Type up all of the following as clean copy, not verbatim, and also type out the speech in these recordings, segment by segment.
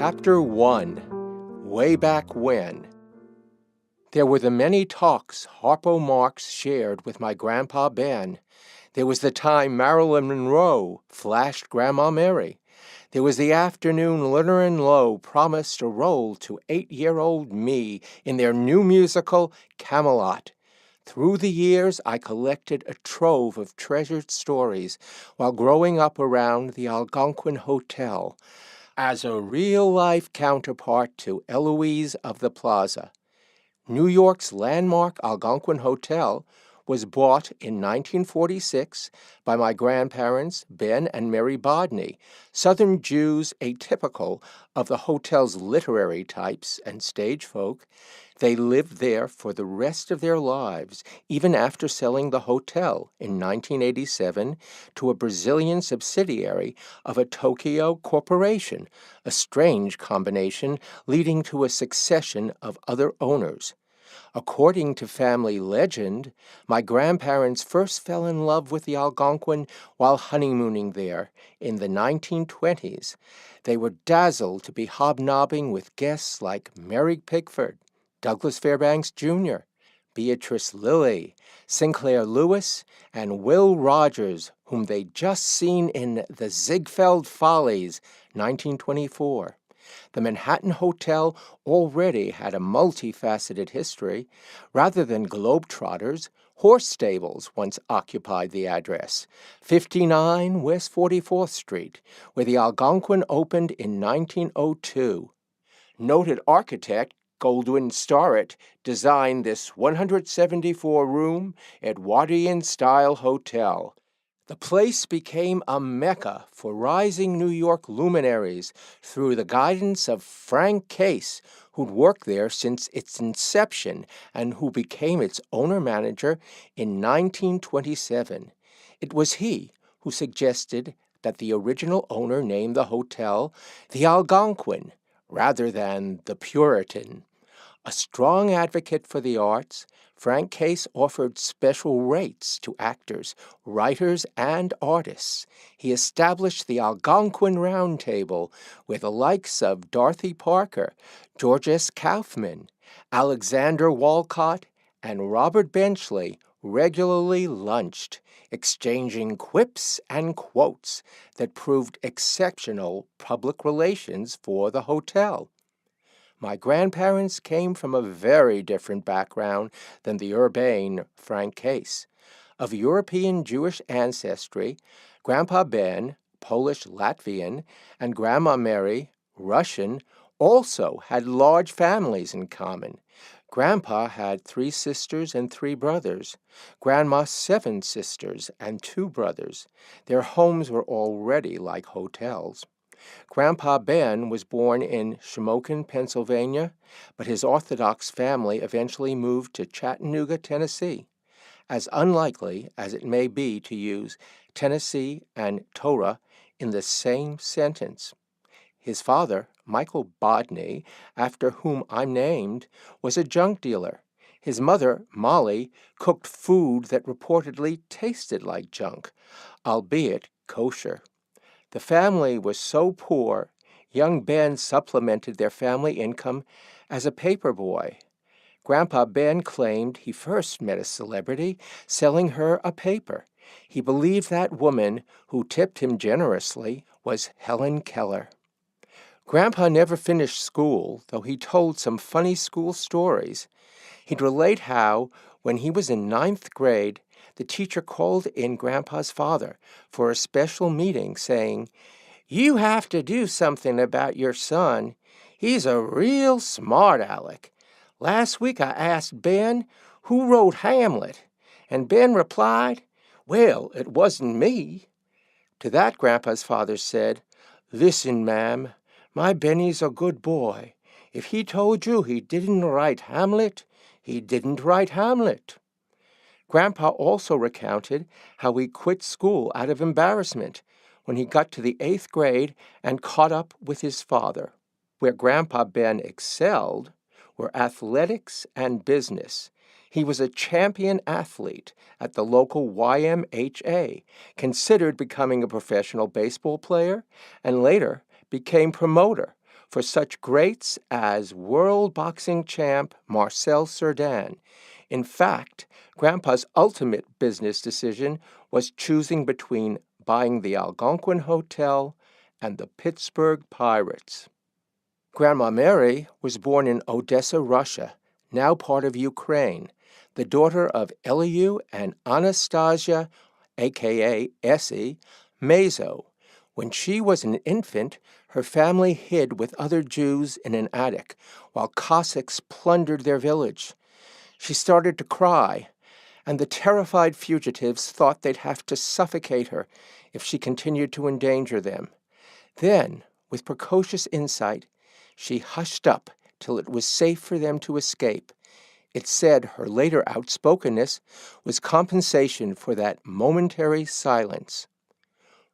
Chapter 1 Way Back When. There were the many talks Harpo Marx shared with my Grandpa Ben. There was the time Marilyn Monroe flashed Grandma Mary. There was the afternoon Lerner and Lowe promised a role to 8-year-old me in their new musical, Camelot. Through the years, I collected a trove of treasured stories while growing up around the Algonquin Hotel as a real-life counterpart to Eloise of the Plaza. New York's landmark Algonquin Hotel was bought in 1946 by my grandparents, Ben and Mary Bodney, Southern Jews atypical of the hotel's literary types and stage folk. They lived there for the rest of their lives, even after selling the hotel in 1987 to a Brazilian subsidiary of a Tokyo corporation, a strange combination leading to a succession of other owners. According to family legend, my grandparents first fell in love with the Algonquin while honeymooning there in the 1920s. They were dazzled to be hobnobbing with guests like Mary Pickford, Douglas Fairbanks Jr., Beatrice Lillie, Sinclair Lewis, and Will Rogers, whom they'd just seen in The Ziegfeld Follies, 1924. The Manhattan Hotel already had a multifaceted history. Rather than globetrotters, horse stables once occupied the address, 59 West 44th Street, where the Algonquin opened in 1902. Noted architect Goldwyn Starrett designed this 174-room Edwardian-style hotel. The place became a mecca for rising New York luminaries through the guidance of Frank Case, who'd worked there since its inception and who became its owner-manager in 1927. It was he who suggested that the original owner name the hotel the Algonquin rather than the Puritan. A strong advocate for the arts, Frank Case offered special rates to actors, writers, and artists. He established the Algonquin Round Table, where the likes of Dorothy Parker, George S. Kaufman, Alexander Walcott, and Robert Benchley regularly lunched, exchanging quips and quotes that proved exceptional public relations for the hotel. My grandparents came from a very different background than the urbane Frank Case. Of European Jewish ancestry, Grandpa Ben, Polish-Latvian, and Grandma Mary, Russian, also had large families in common. Grandpa had 3 sisters and 3 brothers. Grandma 7 sisters and 2 brothers. Their homes were already like hotels. Grandpa Ben was born in Shamokin, Pennsylvania, but his Orthodox family eventually moved to Chattanooga, Tennessee. As unlikely as it may be to use Tennessee and Torah in the same sentence. His father, Michael Bodney, after whom I'm named, was a junk dealer. His mother, Molly, cooked food that reportedly tasted like junk, albeit kosher. The family was so poor, young Ben supplemented their family income as a paper boy. Grandpa Ben claimed he first met a celebrity selling her a paper. He believed that woman, who tipped him generously, was Helen Keller. Grandpa never finished school, though he told some funny school stories. He'd relate how, when he was in 9th grade, the teacher called in Grandpa's father for a special meeting, saying, "You have to do something about your son. He's a real smart aleck. Last week I asked Ben who wrote Hamlet, and Ben replied, 'Well, it wasn't me.'" To that Grandpa's father said, "Listen, ma'am, my Benny's a good boy. If he told you he didn't write Hamlet, he didn't write Hamlet." Grandpa also recounted how he quit school out of embarrassment when he got to the 8th grade and caught up with his father. Where Grandpa Ben excelled were athletics and business. He was a champion athlete at the local YMHA, considered becoming a professional baseball player, and later became promoter for such greats as world boxing champ Marcel Cerdan. In fact, Grandpa's ultimate business decision was choosing between buying the Algonquin Hotel and the Pittsburgh Pirates. Grandma Mary was born in Odessa, Russia, now part of Ukraine, the daughter of Elihu and Anastasia, a.k.a. Essie, Mazo. When she was an infant, her family hid with other Jews in an attic while Cossacks plundered their village. She started to cry, and the terrified fugitives thought they'd have to suffocate her if she continued to endanger them. Then, with precocious insight, she hushed up till it was safe for them to escape. It's said her later outspokenness was compensation for that momentary silence.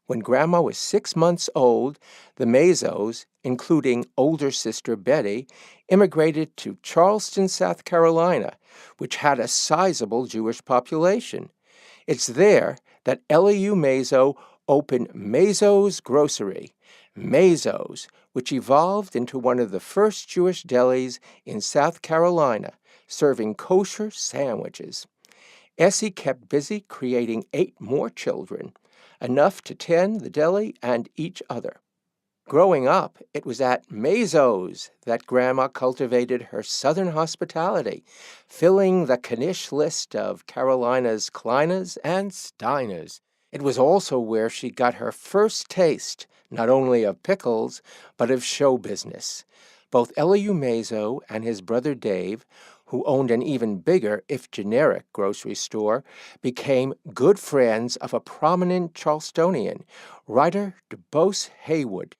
When Grandma was 6 months old, the Mazos, including older sister Betty, immigrated to Charleston, South Carolina, which had a sizable Jewish population. It's there that Elihu Mazo opened Mazo's Grocery, Mazo's, which evolved into one of the first Jewish delis in South Carolina, serving kosher sandwiches. Essie kept busy creating 8 more children, enough to tend the deli and each other. Growing up, it was at Mazo's that Grandma cultivated her Southern hospitality, filling the Knish list of Carolina's Kleinas and Steiners. It was also where she got her first taste, not only of pickles, but of show business. Both Elihu Mazo and his brother Dave, who owned an even bigger, if generic, grocery store, became good friends of a prominent Charlestonian, writer DeBose Haywood.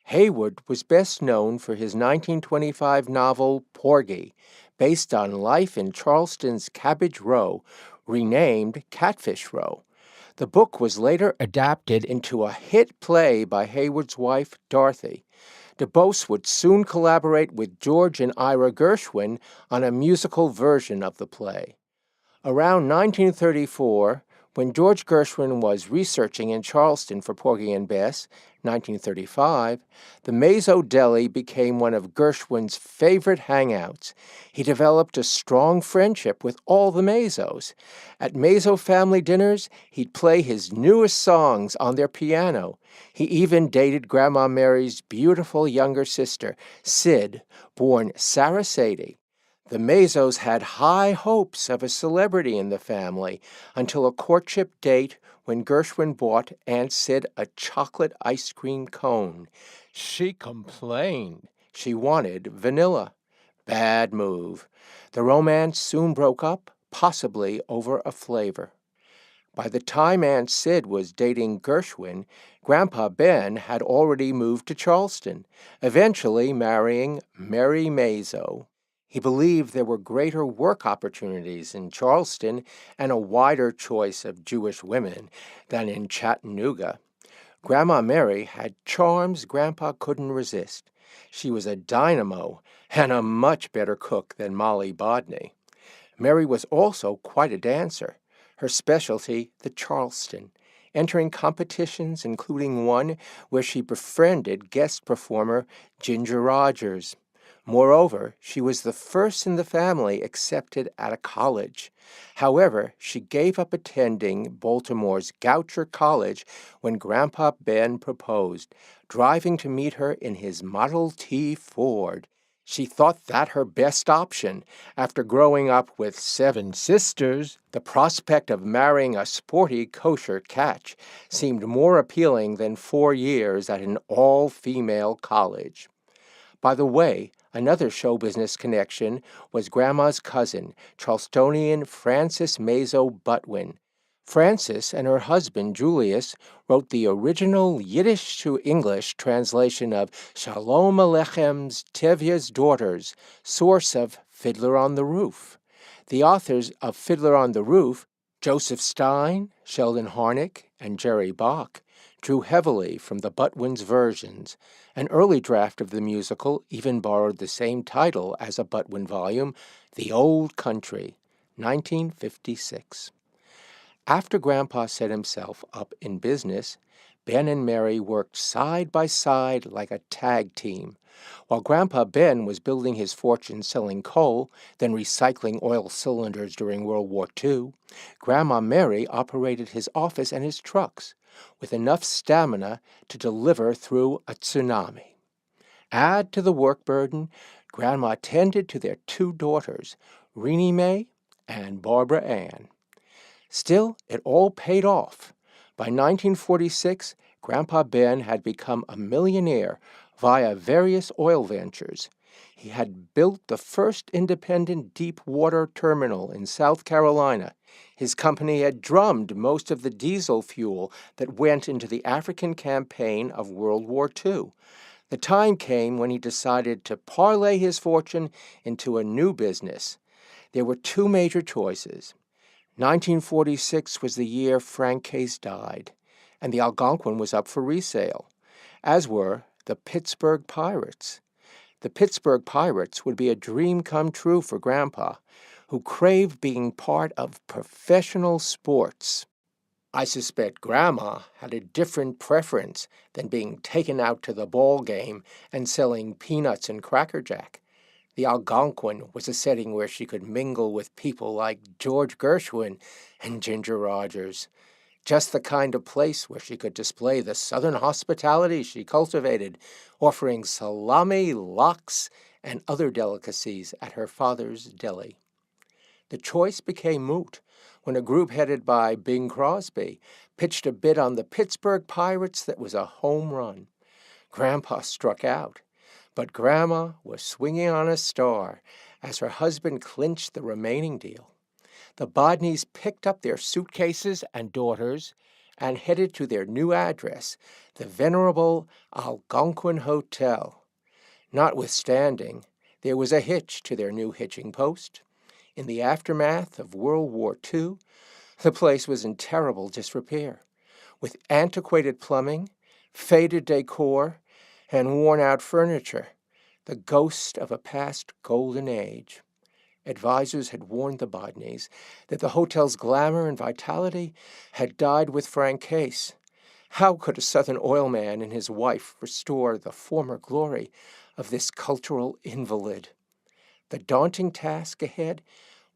Haywood was best known for his 1925 novel Porgy, based on life in Charleston's Cabbage Row, renamed Catfish Row. The book was later adapted into a hit play by Haywood's wife, Dorothy. DeBose would soon collaborate with George and Ira Gershwin on a musical version of the play. Around 1934, when George Gershwin was researching in Charleston for Porgy and Bess, 1935, the Mazo Deli became one of Gershwin's favorite hangouts. He developed a strong friendship with all the Mazos. At Mazo family dinners, he'd play his newest songs on their piano. He even dated Grandma Mary's beautiful younger sister, Sid, born Sarah Sadie. The Mazos had high hopes of a celebrity in the family until a courtship date when Gershwin bought Aunt Sid a chocolate ice cream cone. She complained. She wanted vanilla. Bad move. The romance soon broke up, possibly over a flavor. By the time Aunt Sid was dating Gershwin, Grandpa Ben had already moved to Charleston, eventually marrying Mary Mazo. He believed there were greater work opportunities in Charleston and a wider choice of Jewish women than in Chattanooga. Grandma Mary had charms Grandpa couldn't resist. She was a dynamo and a much better cook than Molly Bodney. Mary was also quite a dancer, her specialty the Charleston, entering competitions including one where she befriended guest performer Ginger Rogers. Moreover, she was the first in the family accepted at a college. However, she gave up attending Baltimore's Goucher College when Grandpa Ben proposed, driving to meet her in his Model T Ford. She thought that her best option. After growing up with 7 sisters, the prospect of marrying a sporty kosher catch seemed more appealing than 4 years at an all-female college. By the way, another show business connection was Grandma's cousin, Charlestonian Frances Mazo Butwin. Frances and her husband, Julius, wrote the original Yiddish to English translation of Shalom Aleichem Tevye's Daughters, source of Fiddler on the Roof. The authors of Fiddler on the Roof, Joseph Stein, Sheldon Harnick, and Jerry Bach, drew heavily from the Butwin's versions. An early draft of the musical even borrowed the same title as a Butwin volume, The Old Country, 1956. After Grandpa set himself up in business, Ben and Mary worked side by side like a tag team. While Grandpa Ben was building his fortune selling coal, then recycling oil cylinders during World War II, Grandma Mary operated his office and his trucks with enough stamina to deliver through a tsunami. Add to the work burden, Grandma tended to their two daughters, Renee Mae and Barbara Ann. Still, it all paid off. By 1946, Grandpa Ben had become a millionaire via various oil ventures. He had built the first independent deep water terminal in South Carolina. His company had drummed most of the diesel fuel that went into the African campaign of World War II. The time came when he decided to parlay his fortune into a new business. There were two major choices. 1946 was the year Frank Case died, and the Algonquin was up for resale, as were the Pittsburgh Pirates. The Pittsburgh Pirates would be a dream come true for Grandpa, who craved being part of professional sports. I suspect Grandma had a different preference than being taken out to the ball game and selling peanuts and Cracker Jack. The Algonquin was a setting where she could mingle with people like George Gershwin and Ginger Rogers. Just the kind of place where she could display the Southern hospitality she cultivated, offering salami, lox, and other delicacies at her father's deli. The choice became moot when a group headed by Bing Crosby pitched a bid on the Pittsburgh Pirates that was a home run. Grandpa struck out, but Grandma was swinging on a star as her husband clinched the remaining deal. The Bodneys picked up their suitcases and daughters and headed to their new address, the venerable Algonquin Hotel. Notwithstanding, there was a hitch to their new hitching post. In the aftermath of World War II, the place was in terrible disrepair, with antiquated plumbing, faded decor, and worn-out furniture, the ghost of a past golden age. Advisors had warned the Bodneys that the hotel's glamour and vitality had died with Frank Case. How could a Southern oil man and his wife restore the former glory of this cultural invalid? The daunting task ahead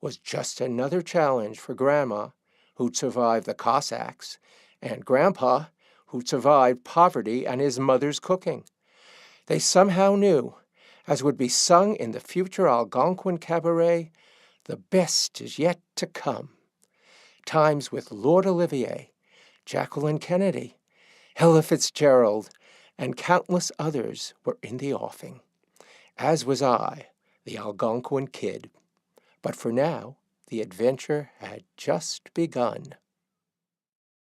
was just another challenge for Grandma, who'd survived the Cossacks, and Grandpa, who'd survived poverty and his mother's cooking. They somehow knew, as would be sung in the future Algonquin cabaret, the best is yet to come. Times with Lord Olivier, Jacqueline Kennedy, Ella Fitzgerald, and countless others were in the offing, as was I, the Algonquin Kid. But for now, the adventure had just begun.